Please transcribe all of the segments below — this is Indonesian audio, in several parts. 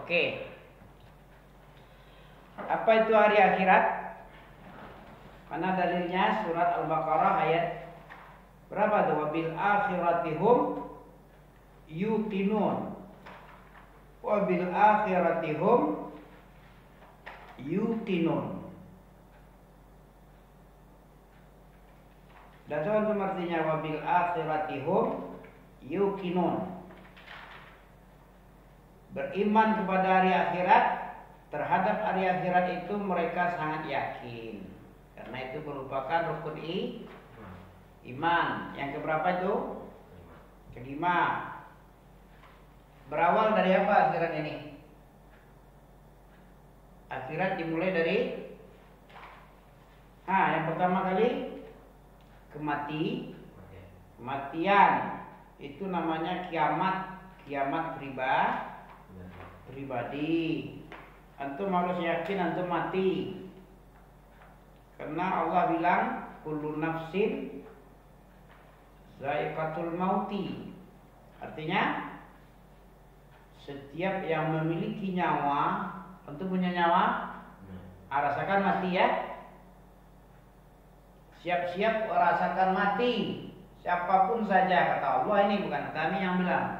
Oke. Apa itu hari akhirat? Mana dalilnya? Surat Al-Baqarah ayat berapa tuh? Wabil akhiratihum yuqinun. Wabil akhiratihum yuqinun. Dan itu artinya wabil akhiratihum yuqinun. Beriman kepada hari akhirat, terhadap hari akhirat itu mereka sangat yakin. Karena itu merupakan rukun iman. Yang keberapa itu? Kelima. Berawal dari apa akhirat ini? Akhirat dimulai dari yang pertama kali kematian. Itu namanya kiamat. Kiamat pribadi. Antum harus yakin antum mati. Karena Allah bilang kullu nafsin za'iqatul mauti. Artinya setiap yang memiliki nyawa, antum punya nyawa, rasakan mati ya. Siap-siap rasakan mati. Siapapun saja, kata Allah, ini bukan kami yang bilang.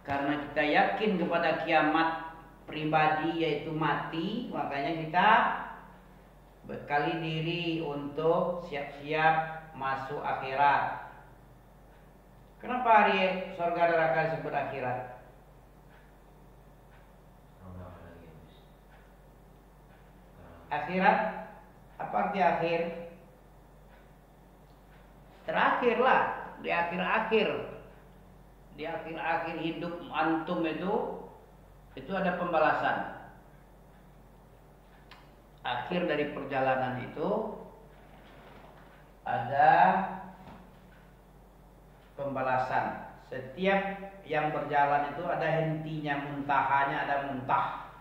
Karena kita yakin kepada kiamat pribadi yaitu mati, makanya kita bekali diri untuk siap-siap masuk akhirat. Kenapa hari surga neraka disebut akhirat? Akhirat, apa arti akhir? Terakhir lah, di akhir-akhir. Di akhir-akhir hidup antum itu ada pembalasan. Akhir dari perjalanan itu ada pembalasan. Setiap yang berjalan itu ada hentinya, muntahanya ada muntah.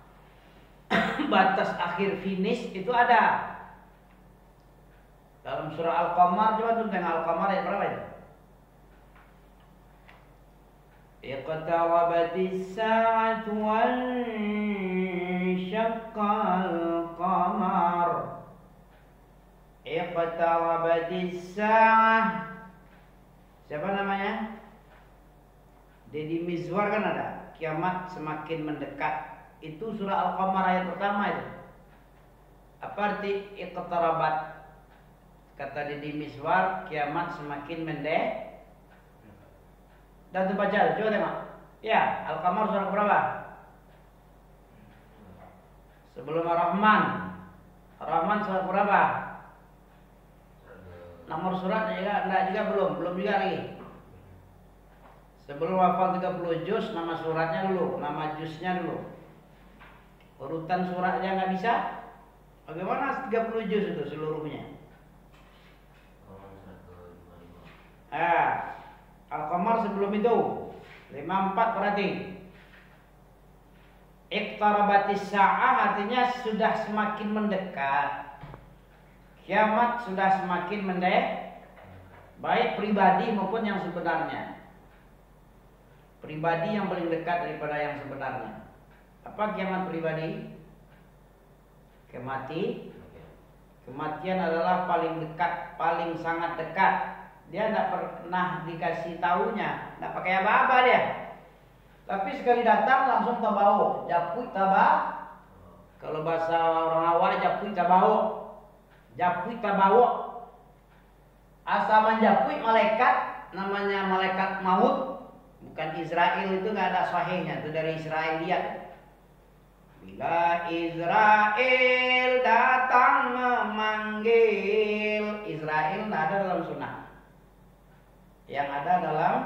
Batas akhir finish itu ada. Dalam surah Al-Qamar, coba tuh tengok Al-Qamar ayat berapa itu? Iqtarabatis sa'atu wal syaqqal qamar. Iqtarabatis sa'ah. Siapa namanya? Deddy Mizwar kan ada. Kiamat semakin mendekat. Itu surah Al-Qamar ayat pertama itu. Apa arti iqtarabat? Kata Deddy Mizwar, kiamat semakin mendekat. Dan tu baca, coba tengok. Ya, Al-Qamar surah berapa? Sebelum Ar-Rahman. Ar-Rahman surah berapa? Nomor surat juga belum juga lagi. Sebelum hafal 30 juz, nama suratnya dulu, nama juznya dulu. Urutan suratnya nggak bisa. Bagaimana 30 juz itu seluruhnya? Al-Qamar sebelum itu 54 berarti. Iqtarabatis sa'ah artinya sudah semakin mendekat. Kiamat sudah semakin mendekat. Baik pribadi maupun yang sebenarnya. Pribadi yang paling dekat daripada yang sebenarnya. Apa kiamat pribadi? Kematian adalah paling dekat, paling sangat dekat. Dia tidak pernah dikasih tahunya, tidak pakai apa-apa dia. Tapi sekali datang langsung tabau, japui tabau. Kalau bahasa orang awal japui tabau, asal menjapui malaikat, namanya malaikat maut, bukan Israel itu nggak ada sahihnya, itu dari Israel lihat. Bila Israel datang memanggil, Israel tidak ada dalam sunnah. Yang ada dalam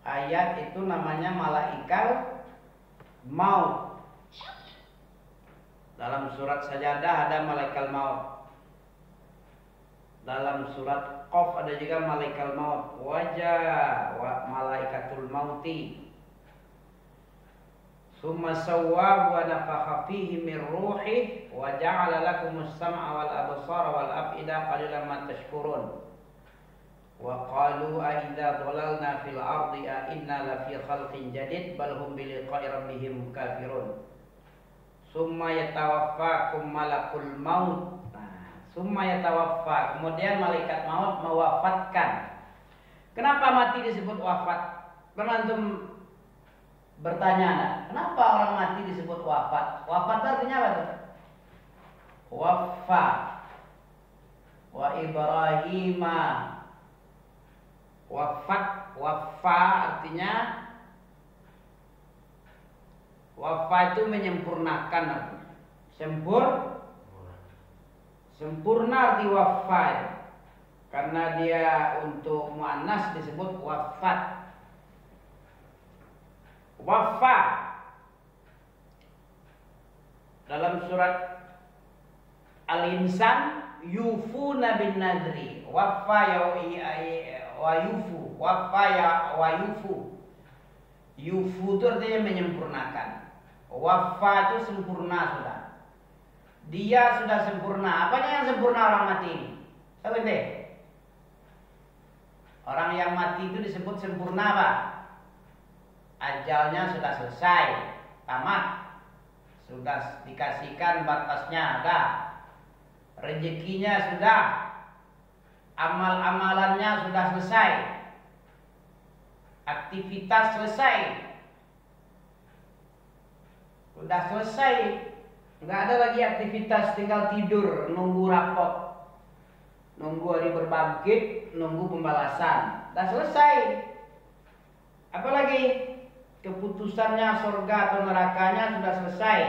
ayat itu namanya malaikat maut. Dalam surat Sajadah ada malaikat maut. Dalam surat Qaf ada juga malaikat maut. Wajah malaikatul mauti. Summa sawwahu wa nafakha fihi min ruhi wa ja'ala lakumus sam'a wal absara wal af'ida qalilan ma tashkurun. Wa qalu a idza dhalalna fil ardi a inna la fi khalqin jadid bal hum bi liqa'i rabbihim kafirun. Summa yatawaffakum malakul maut. Nah, summa yatawaffa, kemudian malaikat maut mewafatkan. Kenapa mati disebut wafat? Pernah antum bertanya, kenapa orang mati disebut wafat? Wafat artinya apa tuh? Waffa wa Ibrahima. Wafat, waffa artinya waffa itu menyempurnakan. Sempurna arti waffa. Karena dia untuk muannas disebut wafat. Waffa dalam surat Al-Insan, yufuna bin nadri. Waffa ya wa yufu. Waffa ya wa yufu. Yufu itu artinya menyempurnakan. Waffa itu sempurna sudah. Dia sudah sempurna. Apanya yang sempurna orang mati ini? Tahu deh. Orang yang mati itu disebut sempurna apa? Ajalnya sudah selesai, tamat. Sudah dikasihkan batasnya, ada. Rezekinya sudah. Amal-amalannya sudah selesai. Aktivitas selesai. Sudah selesai. Enggak ada lagi aktivitas, tinggal tidur, nunggu rapot. Nunggu hari berbangkit, nunggu pembalasan. Sudah selesai. Apalagi keputusannya surga atau nerakanya sudah selesai.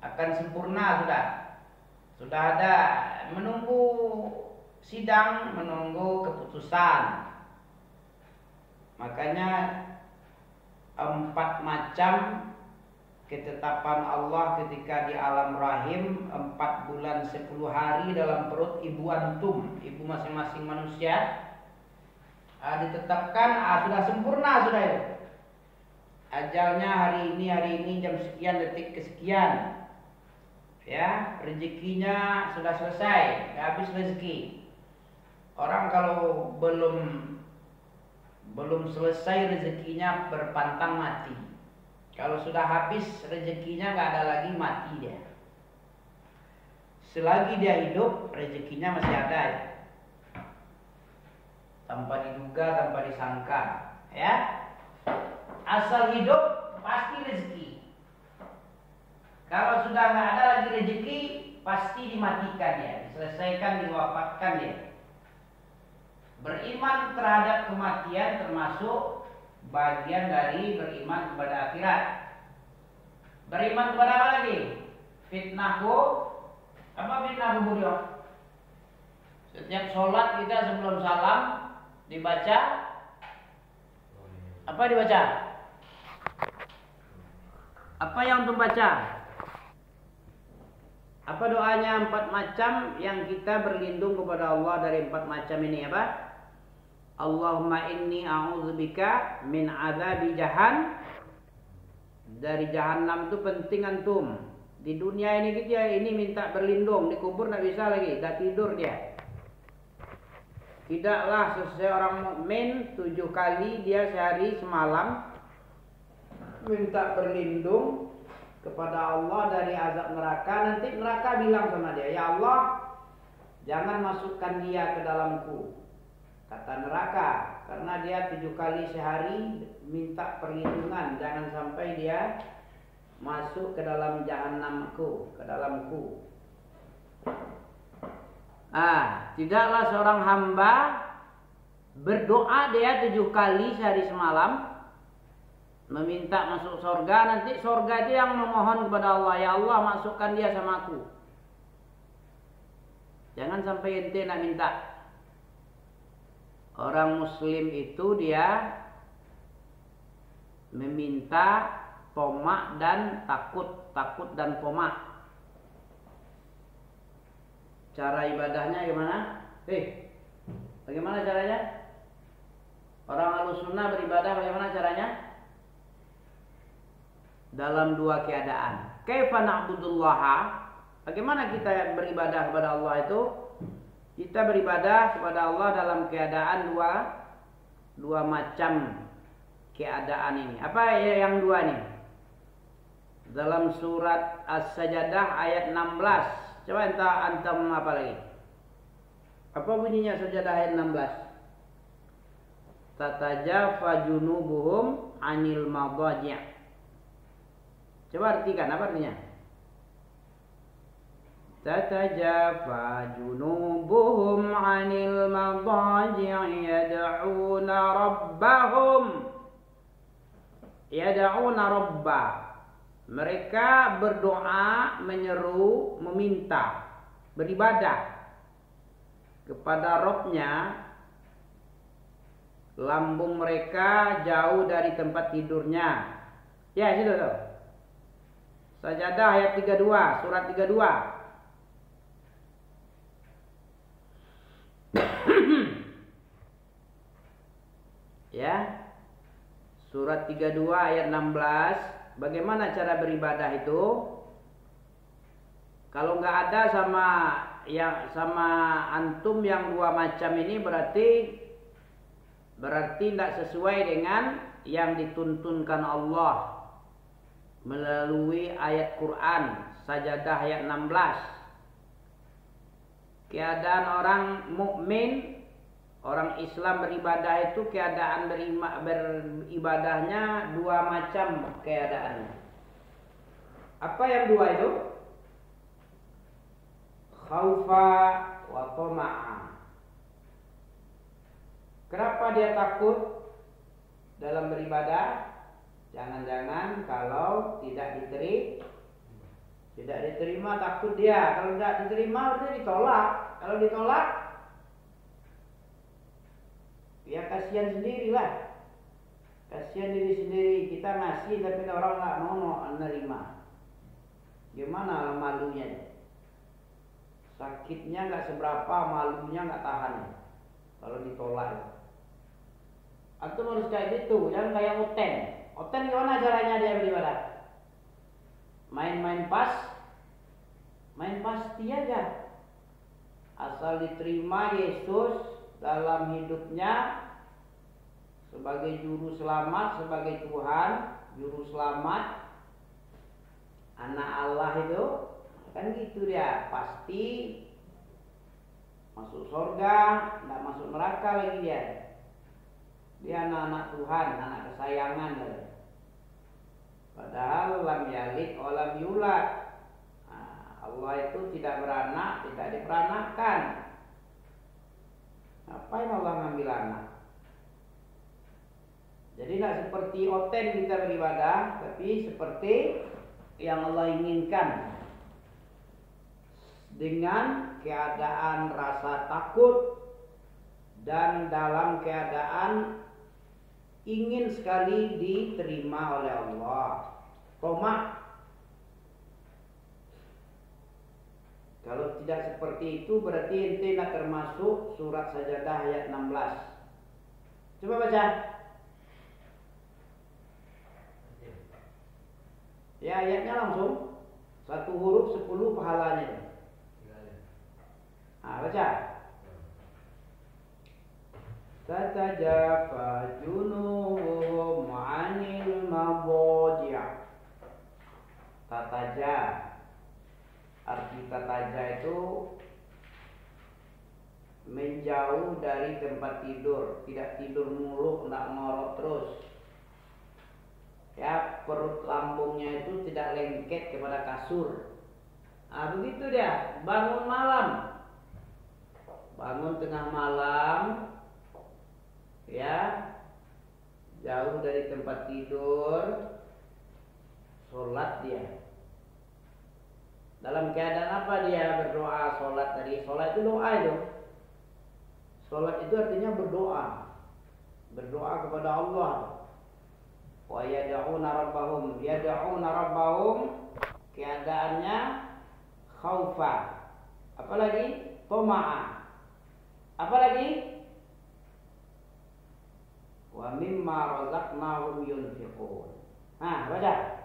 Akan sempurna sudah. Sudah ada, menunggu sidang, menunggu keputusan. Makanya 4 macam ketetapan Allah ketika di alam rahim, 4 bulan 10 hari dalam perut ibu antum, ibu masing-masing manusia, ditetapkan sudah sempurna sudah itu. Ajalnya hari ini jam sekian, detik kesekian. Ya, rezekinya sudah selesai, habis rezeki. Orang kalau belum selesai rezekinya berpantang mati. Kalau sudah habis rezekinya nggak ada lagi, mati dia. Selagi dia hidup rezekinya masih ada ya. Tanpa diduga, tanpa disangka, ya. Asal hidup pasti rezeki. Kalau sudah nggak ada lagi rezeki, pasti dimatikan ya, diselesaikan, diwafatkan ya. Beriman terhadap kematian termasuk bagian dari beriman kepada akhirat. Beriman kepada apa lagi? Fitnahku. Apa fitnah kubur? Setiap sholat kita sebelum salam dibaca. Apa dibaca? Apa yang untuk baca? Apa doanya 4 macam yang kita berlindung kepada Allah dari 4 macam ini apa? Allahumma inni a'udzubika min adzabi jahan. Dari jahanam itu penting antum. Di dunia ini kita ini minta berlindung, di kubur enggak bisa lagi, dah tidur dia. Tidaklah seseorang mukmin 7 kali dia sehari semalam minta berlindung kepada Allah dari azab neraka. Nanti neraka bilang sama dia, ya Allah, jangan masukkan dia ke dalamku. Kata neraka, karena dia 7 kali sehari minta perlindungan, jangan sampai dia masuk ke dalam jahannamku, ke dalamku. Tidaklah seorang hamba berdoa dia 7 kali sehari semalam meminta masuk surga. Nanti surga itu yang memohon kepada Allah, ya Allah masukkan dia sama aku. Jangan sampai ente nak minta. Orang muslim itu dia meminta tomak dan takut dan tomak. Cara ibadahnya gimana? Bagaimana caranya? Orang Ahlussunnah beribadah bagaimana caranya? Dalam 2 keadaan. Kaifa na'budullaha? Bagaimana kita beribadah kepada Allah itu? Kita beribadah kepada Allah dalam keadaan dua macam keadaan ini. Apa yang dua nih? Dalam surat As-Sajdah ayat 16. Coba antum apa lagi? Apa bunyinya Sajdah ayat 16? Tatajafa junubuhum anil madaji'. Coba artikan, apa artinya? Tatajafa junubuhum anil madaji' yad'una rabbah. Mereka berdoa, menyeru, meminta, beribadah kepada Rabb-nya. Lambung mereka jauh dari tempat tidurnya. Ya, situ tuh. Sajadah ayat 32, surat 32. Ya. Surat 32 ayat 16. Bagaimana cara beribadah itu? Kalau nggak ada sama antum yang dua macam ini berarti tidak sesuai dengan yang dituntunkan Allah melalui ayat Quran Sajadah ayat 16. Keadaan orang mukmin, orang Islam beribadah itu keadaan beribadahnya dua macam keadaannya. Apa yang dua itu? Khaufa wa tama'a. Kenapa dia takut dalam beribadah? Jangan-jangan kalau tidak diterima takut dia. Kalau tidak diterima berarti ditolak. Kalau ditolak, ya kasihan sendirilah. Kasihan diri sendiri. Kita ngasih tapi orang nggak mau menerima. Gimana malunya? Sakitnya nggak seberapa, malunya nggak tahan. Kalau ditolak. Antum harus kayak gitu, jangan kayak Oten. Oten gimana caranya dia beribadah? Main pasti aja. Asal diterima Yesus dalam hidupnya sebagai juru selamat, sebagai Tuhan, juru selamat, anak Allah itu, kan gitu dia, pasti masuk surga, nggak masuk neraka lagi dia. Dia anak-anak Tuhan, anak kesayangan. Padahal lam yalid wa lam yulad. Allah itu tidak beranak, tidak diperanakkan. Ngapain Allah ngambil anak? Jadi tidak seperti Oten kita beribadah, tapi seperti yang Allah inginkan. Dengan keadaan rasa takut dan dalam keadaan ingin sekali diterima oleh Allah. Tomak. Kalau tidak seperti itu berarti ente tidak termasuk surat Sajadah ayat 16. Coba baca. Ya, ayatnya langsung. Satu huruf 10 pahalanya. Baca. Tatajafa junubuhum 'anil madaji'. Tataja. Arti tataja itu menjauh dari tempat tidur, tidak tidur mulu, tidak ngorok terus. Ya, perut lambungnya itu tidak lengket kepada kasur. Begitu dia, bangun malam. Bangun tengah malam, ya, jauh dari tempat tidur, sholat dia. Dalam keadaan apa dia berdoa sholat tadi? Sholat itu doa itu. Sholat itu artinya berdoa. Berdoa kepada Allah. Wa yad'una rabbahum. Yad'una rabbahum keadaannya khaufa. Apalagi? Toma'a. Apalagi? Wa mimma razaqnahum yunfiqun. Baca.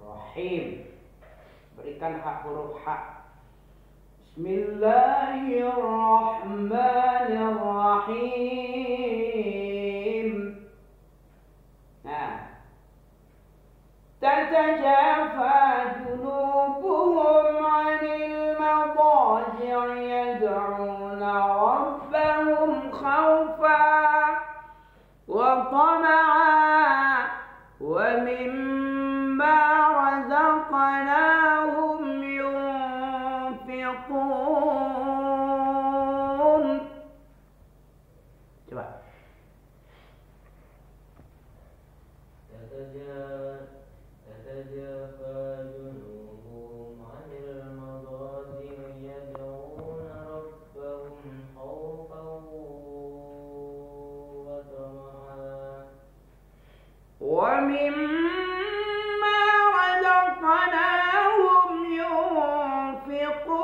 Rahim. Berikan hak huruf hak. Bismillahirrahmanirrahim. Nah, tatajafa junubuhum 'anil madaji' yad'una rabbahum khawfan wa tama'an wa mimma razaqnahum yunfiqun. Coba. تتجافى جنوبهم عن المضاجع يدعون ربهم خوفا وطمعا ومما رزقناهم ينفقون.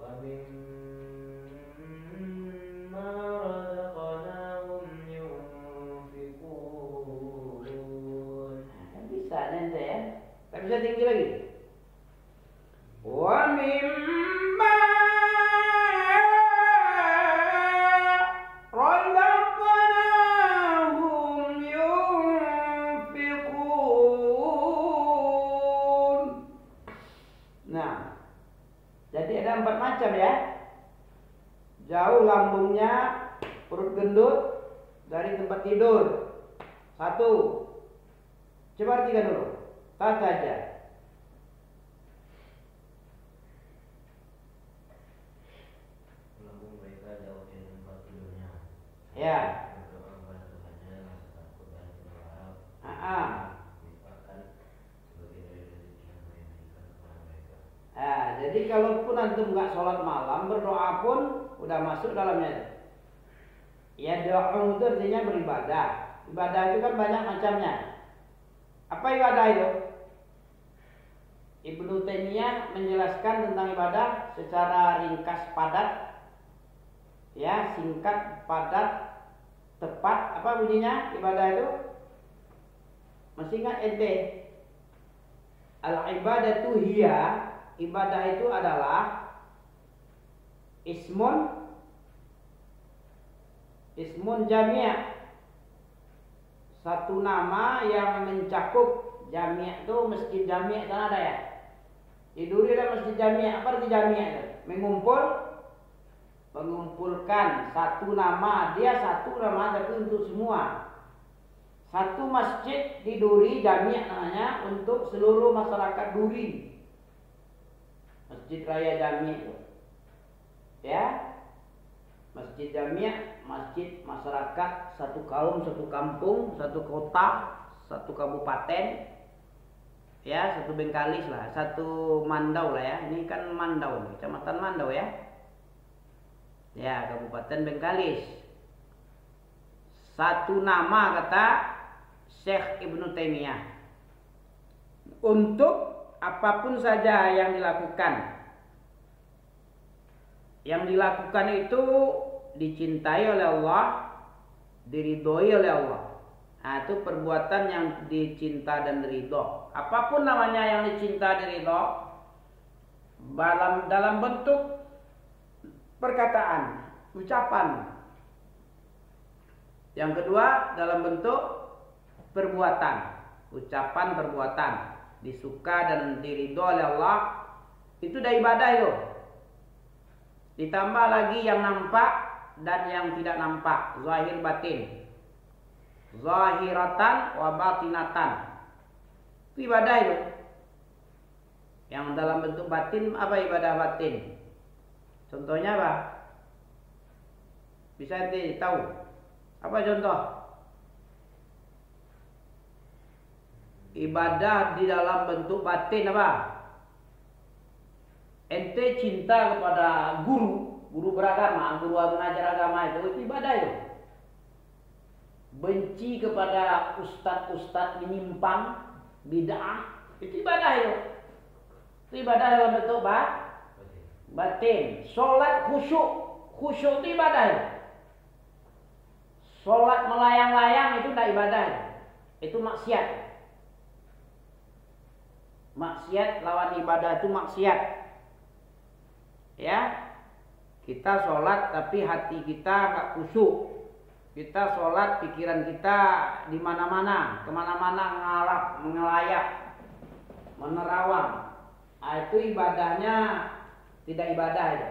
ومما رزقناهم ينفقون. Bisa nanti ya. Tak bisa tinggi lagi. ومما رزقناهم ينفقون. Nah, jadi ada 4 macam ya. Jauh lambungnya, perut gendut dari tempat tidur. 1. Coba artikan dulu. Tataja. Lambung mereka jauh dari tempat tidurnya. Ya. Berdoa kepada Tuhannya, rasa takut dan berharap. Merupakan sebagian dari rezeki yang diberikan kepada mereka. Jadi kalaupun antum nggak sholat malam, berdoa pun udah masuk dalamnya. Ya, doa itu artinya beribadah. Ibadah itu kan banyak macamnya. Apa ibadah itu? Ibnu Taimiyah menjelaskan tentang ibadah secara ringkas padat, ya, singkat, padat, tepat. Apa bunyinya ibadah itu? Masih ingat ente? Al-ibadatu hiya, ibadah itu adalah ismun jami', satu nama yang mencakup. Jami' itu masjid jami' kan ada ya. Di Duri ada masjid jami'. Apa arti jami' itu? Mengumpulkan satu nama. Dia satu nama tapi untuk semua. Satu masjid di Duri jami' namanya untuk seluruh masyarakat Duri. Masjid Raya Jami' itu. Ya. Masjid Jami', masjid masyarakat satu kaum, satu kampung, satu kota, satu kabupaten, ya, satu Bengkalis lah, satu Mandau lah ya. Ini kan Mandau, Kecamatan Mandau ya. Ya, Kabupaten Bengkalis. Satu nama kata Syekh Ibnu Taimiyah. Untuk apapun saja yang dilakukan. Yang dilakukan itu dicintai oleh Allah, diridhoi oleh Allah. Nah, itu perbuatan yang dicinta dan diridho. Apapun namanya yang dicinta dan diridho, dalam bentuk perkataan, ucapan. Yang kedua dalam bentuk perbuatan, ucapan, perbuatan, disuka dan diridho oleh Allah. Itu dah ibadah itu. Ditambah lagi yang nampak dan yang tidak nampak, zahir batin. Zahiratan wa batinatan. Itu ibadah itu. Yang dalam bentuk batin, apa ibadah batin? Contohnya apa? Bisa tahu? Apa contoh? Ibadah di dalam bentuk batin apa? Ente cinta kepada guru beragama, guru mengajar agama itu ibadah itu. Benci kepada ustadz menyimpang, bid'ah, itu ibadah itu. Itu ibadah dalam bentuk batin. Sholat khusyuk itu ibadah itu. Sholat melayang-layang itu tidak ibadah, itu maksiat. Maksiat lawan ibadah itu maksiat. Ya, kita sholat tapi hati kita nggak khusyuk. Kita sholat pikiran kita di mana-mana, kemana-mana ngarap, mengelayap, menerawang. Nah, itu ibadahnya tidak ibadah itu,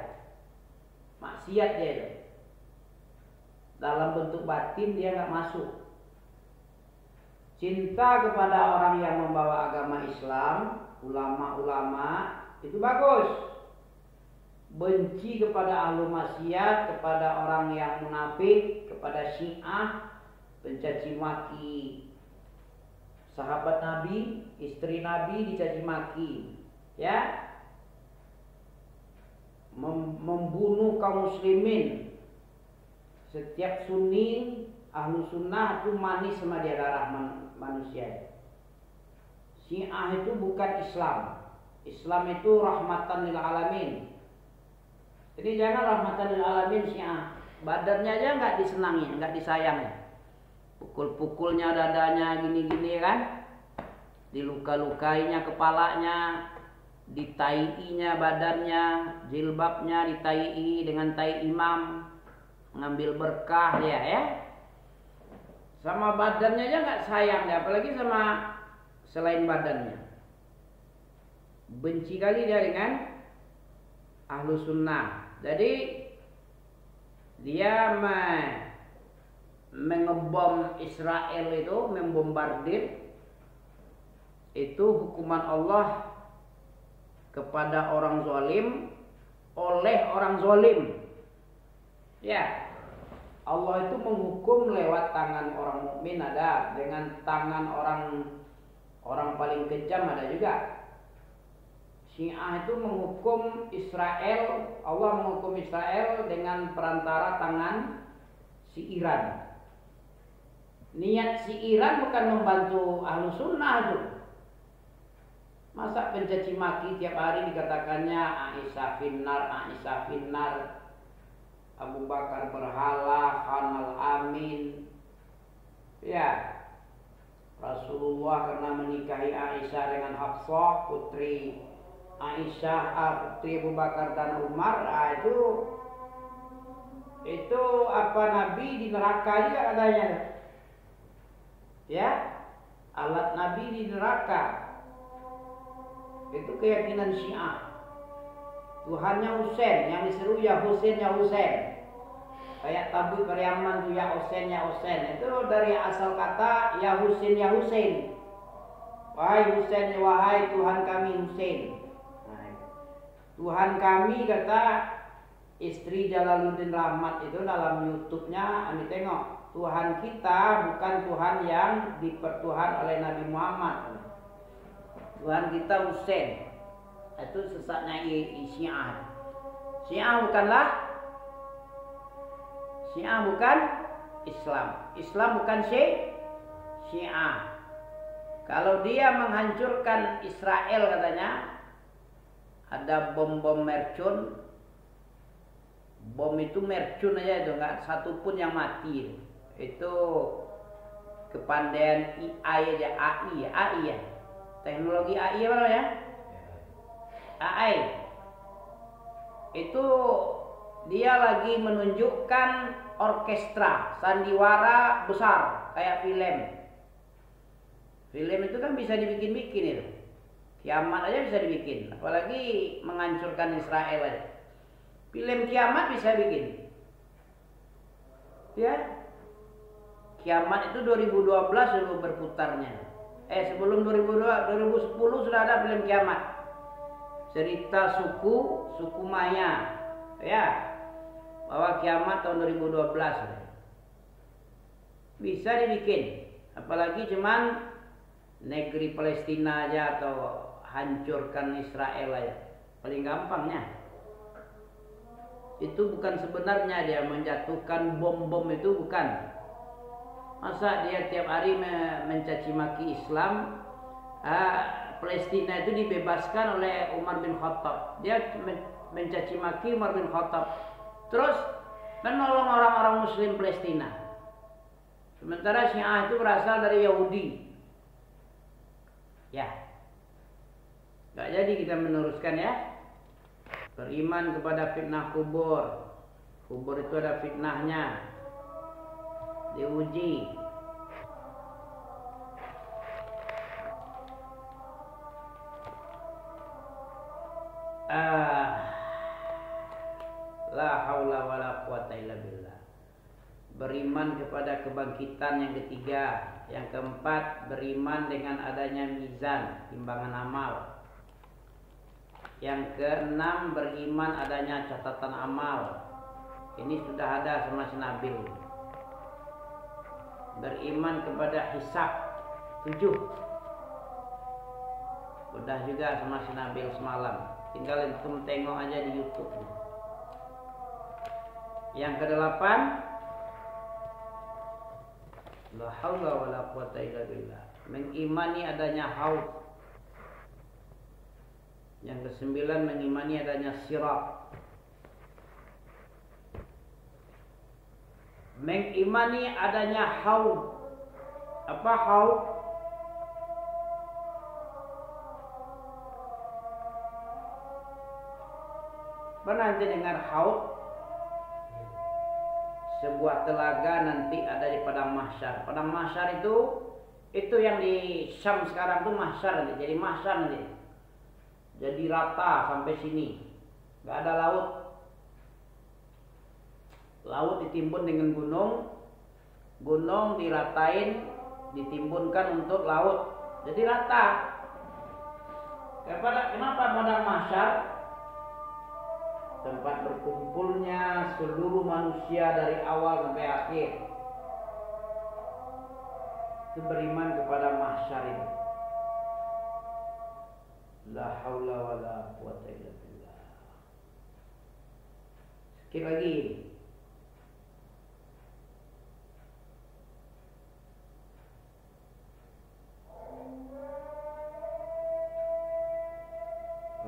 maksiat dia itu. Dalam bentuk batin dia nggak masuk. Cinta kepada orang yang membawa agama Islam, ulama-ulama itu bagus. Benci kepada ahlu maksiat, kepada orang yang munafik, kepada Syiah, mencaci maki sahabat Nabi, istri Nabi dicaci maki, ya, membunuh kaum muslimin. Setiap Sunni, ahlu sunnah itu manis sama dia darah manusia. Syiah itu bukan Islam. Islam itu rahmatan lil alamin. Jadi jangan rahmatan lil alamin Syiah. Badannya aja nggak disenangi, nggak disayangi. Pukul-pukulnya dadanya gini-gini kan, diluka-lukainya kepalanya, ditaiinya badannya, jilbabnya ditaii dengan tai imam, ngambil berkah dia ya. Sama badannya aja nggak sayang dia, apalagi sama selain badannya. Benci kali dia dengan ahlu sunnah. Jadi dia mengebom Israel itu, membombardir, itu hukuman Allah kepada orang zalim oleh orang zalim. Ya, Allah itu menghukum lewat tangan orang mukmin ada, dengan tangan orang paling kejam ada juga. Syiah itu menghukum Israel, Allah menghukum Israel dengan perantara tangan si Iran. Niat si Iran bukan membantu ahlu sunnah itu. Masa pencaci maki tiap hari dikatakannya Aisyah finnar, Aisyah finnar, Abu Bakar berhala, Khanal amin. Ya, Rasulullah karena menikahi Aisyah dengan Hafsah, putri Aisyah, putri Abu Bakar dan Umar, itu apa Nabi di neraka juga katanya. Ya, alat Nabi di neraka. Itu keyakinan Syiah. Tuhannya Husain, yang diseru ya Husain ya Husain. Kayak tabut Pariaman tuh ya Husain ya Husain. Itu dari asal kata ya Husain ya Husain. Wahai Husain, wahai Tuhan kami Husain. Tuhan kami, kata istri Jalaluddin Rahmat itu dalam YouTube-nya, Ami tengok, Tuhan kita bukan Tuhan yang dipertuhan oleh Nabi Muhammad. Tuhan kita Husain. Itu sesatnya Syiah. Syiah bukan Islam. Islam bukan Syiah. Kalau dia menghancurkan Israel katanya, ada bom-bom mercun. Bom itu mercun aja itu, nggak satu pun yang mati. Itu kepandaian AI aja, AI ya. Teknologi AI apa namanya? AI. Itu dia lagi menunjukkan orkestra sandiwara besar kayak film. Film itu kan bisa dibikin-bikin itu. Kiamat aja bisa dibikin, apalagi menghancurkan Israel aja. Film kiamat bisa bikin. Ya. Kiamat itu 2012 dulu berputarnya. Sebelum 2010 sudah ada film kiamat. Cerita suku Maya. Ya. Bahwa kiamat tahun 2012. Bisa dibikin. Apalagi cuman negeri Palestina aja atau hancurkan Israel aja. Paling gampangnya. Itu bukan sebenarnya dia menjatuhkan bom-bom, itu bukan. Masa dia tiap hari mencaci maki Islam. Palestina itu dibebaskan oleh Umar bin Khattab. Dia mencaci maki Umar bin Khattab. Terus menolong orang-orang Muslim Palestina. Sementara Syiah itu berasal dari Yahudi. Ya. Gak jadi kita meneruskan ya. Beriman kepada fitnah kubur. Kubur itu ada fitnahnya. Diuji. La haula wala quwata illa billah. Beriman kepada kebangkitan yang ketiga. Yang keempat, beriman dengan adanya mizan, timbangan amal. Yang keenam, beriman adanya catatan amal. Ini sudah ada sama si Nabil. Beriman kepada hisab 7. Udah juga sama si Nabil semalam. Tinggal antum tengok aja di YouTube. Yang kedelapan, la haula wala quwata illa billah. Mengimani adanya haud. Yang kesembilan, mengimani adanya sirat. Mengimani adanya haud. Apa haud? Pernah nanti dengar haud? Sebuah telaga nanti ada di padang mahsyar. Padang mahsyar itu yang di Syam sekarang tuh mahsyar nanti. Jadi mahsyar nanti. Jadi rata sampai sini. Gak ada laut. Laut ditimbun dengan gunung. Gunung diratain, ditimbunkan untuk laut. Jadi rata. Kenapa padang mahsyar? Tempat berkumpulnya seluruh manusia dari awal sampai akhir. Itu beriman kepada mahsyar ini. La haula wala quwata illa billah. Sekali lagi.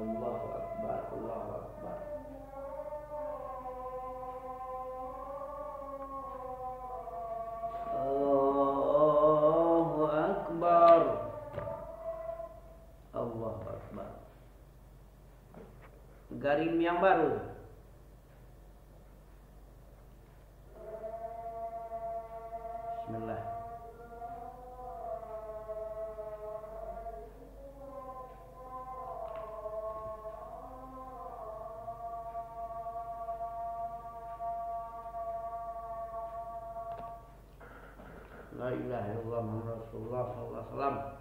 Allahu akbar, Allahu akbar. Allahu akbar. Allahu akbar. Garim yang baru. Bismillah. La ilaha illallah Muhammad Rasulullah sallallahu alaihi wasallam.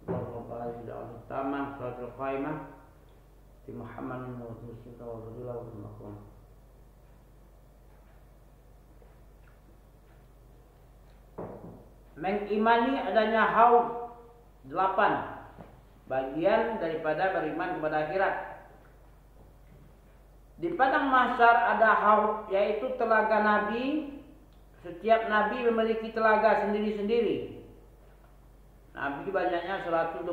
Allahumma barik ala tamam salatul qaimah di Muhammadin wa muslimina wa radhiyallahu anhum. Mengimani adanya haud 8 bagian daripada beriman kepada akhirat. Di padang mahsyar ada haud, yaitu telaga Nabi. Setiap Nabi memiliki telaga sendiri-sendiri. Nabi banyaknya 124.000.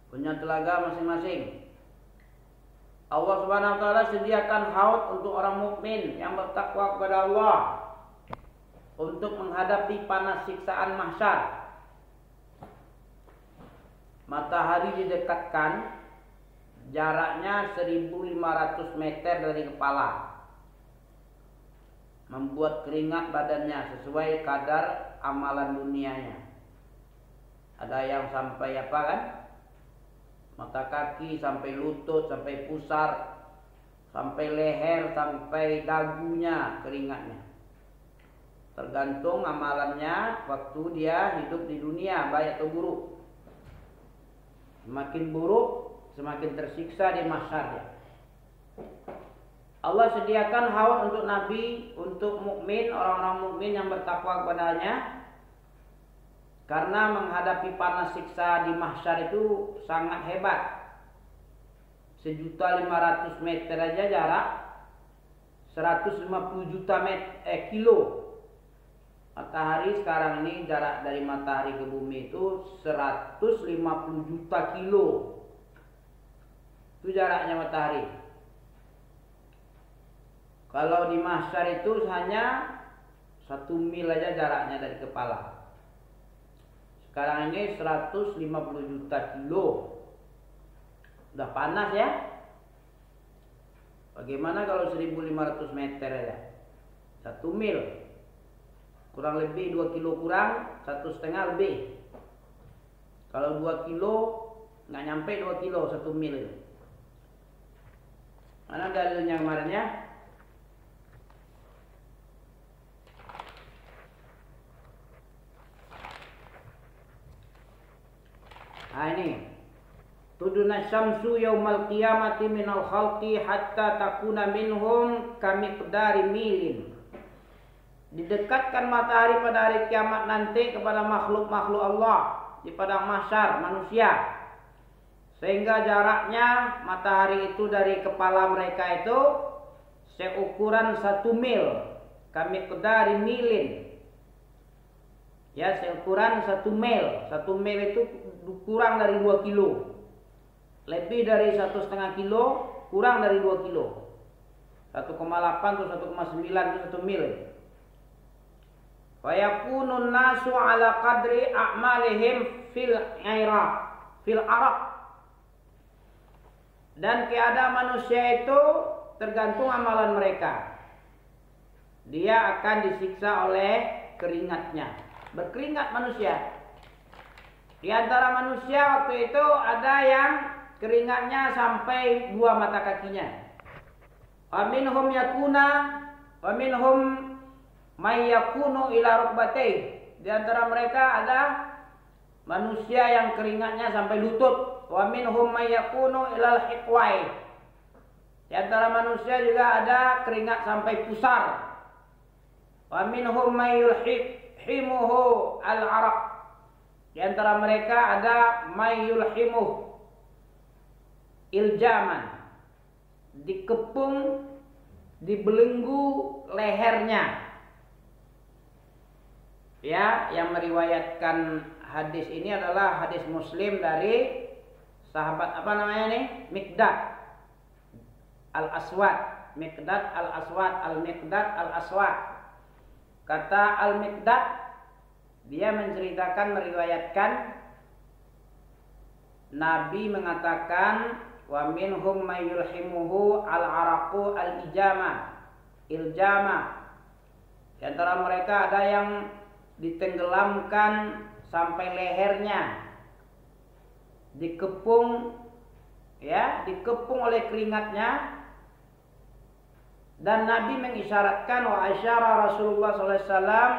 Punya telaga masing-masing. Allah Subhanahu wa taala sediakan haud untuk orang mukmin yang bertakwa kepada Allah untuk menghadapi panas siksaan mahsyar. Matahari didekatkan, jaraknya 1.500 meter dari kepala. Membuat keringat badannya sesuai kadar amalan dunianya. Ada yang sampai apa kan? Mata kaki, sampai lutut, sampai pusar, sampai leher, sampai dagunya keringatnya. Tergantung amalannya waktu dia hidup di dunia, baik atau buruk. Semakin buruk, semakin tersiksa di mahsyar. Allah sediakan haud untuk Nabi, untuk mukmin, orang-orang mukmin yang bertakwa kepadanya. Karena menghadapi panas siksa di mahsyar itu sangat hebat. 1.500 meter aja jarak, 150 juta kilo. Matahari sekarang ini jarak dari matahari ke bumi itu 150 juta kilo. Itu jaraknya matahari. Kalau di mahsyar itu hanya 1 mil aja jaraknya dari kepala. Sekarang ini 150 juta kilo. Udah panas ya. Bagaimana kalau 1500 meter aja? 1 mil. Kurang lebih 2 kilo kurang, 1,5 lebih. Kalau 2 kilo, nggak nyampe 2 kilo 1 mil itu. Mana dalilnya kemarin ya? Nah ini, tuduna syamsu yaumal qiyamati minal khalqi hatta takuna minhum kamiqdari milin. Didekatkan matahari pada hari kiamat nanti kepada makhluk-makhluk Allah di padang mahsyar manusia, sehingga jaraknya matahari itu dari kepala mereka itu seukuran 1 mil, kamiqdari milin. Ya, seukuran 1 mil. 1 mil itu kurang dari 2 kilo. Lebih dari 1,5 kilo, kurang dari 2 kilo. 1,8 atau 1,9 itu 1 mil. Wa yakunun nasu ala qadri a'malihim fil araq. Dan keadaan manusia itu tergantung amalan mereka. Dia akan disiksa oleh keringatnya. Berkeringat manusia. Di antara manusia waktu itu ada yang keringatnya sampai 2 mata kakinya. Wa minhum yakuna wa minhum may yakunu ila rukbatayh. Di antara mereka ada manusia yang keringatnya sampai lutut. Wa minhum may yakunu ila hiqwai. Di antara manusia juga ada keringat sampai pusar. Wa minhum may yulhimuhu al-araq. Di antara mereka ada may yulhimuh iljaman, dikepung, dibelenggu lehernya. Ya, yang meriwayatkan hadis ini adalah hadis Muslim dari sahabat apa namanya nih? Miqdad al-Aswad. Miqdad al-Aswad, al-Miqdad al-Aswad. Kata al-Miqdad, dia menceritakan, meriwayatkan Nabi mengatakan wa minhum may yulhimuhu al-araqu al-ijama, iljama. Di antara mereka ada yang ditenggelamkan sampai lehernya, dikepung, ya, dikepung oleh keringatnya. Dan Nabi mengisyaratkan wa asyara Rasulullah sallallahu alaihi wasallam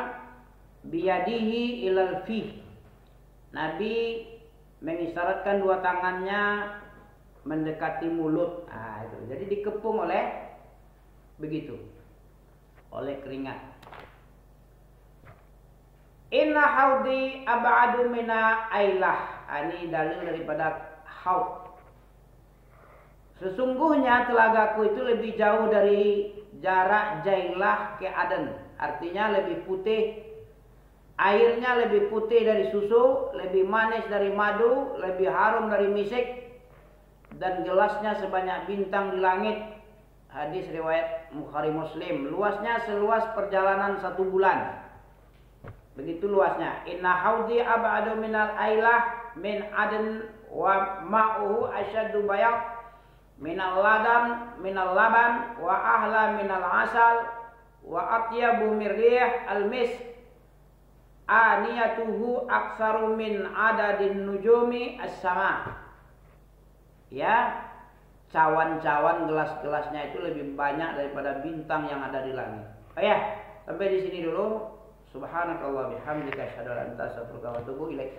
biyadihi ilal fih. Nabi mengisyaratkan 2 tangannya mendekati mulut. Nah, itu. Jadi dikepung oleh begitu, oleh keringat. Inna haudi ab'adu mina ailah. Ini dalil daripada haud. Sesungguhnya telagaku itu lebih jauh dari jarak Jailah ke Aden. Artinya lebih putih. Airnya lebih putih dari susu, lebih manis dari madu, lebih harum dari misik, dan gelasnya sebanyak bintang di langit. Hadis riwayat Bukhari Muslim. Luasnya seluas perjalanan 1 bulan. Begitu luasnya. Inna haudi ab'adu minal ailah min Aden wa ma'uhu asyaddu bayad minal laban wa ahla minal asal wa atyabu mirrih al-misk aniyatuhu aksaru min adadin nujumi as-sama. Ya, cawan-cawan gelas-gelasnya itu lebih banyak daripada bintang yang ada di langit. Oh ya, sampai di sini dulu. Subhanakallah bihamdika asyhadu an la ilaha illa anta astaghfiruka wa atubu ilaik.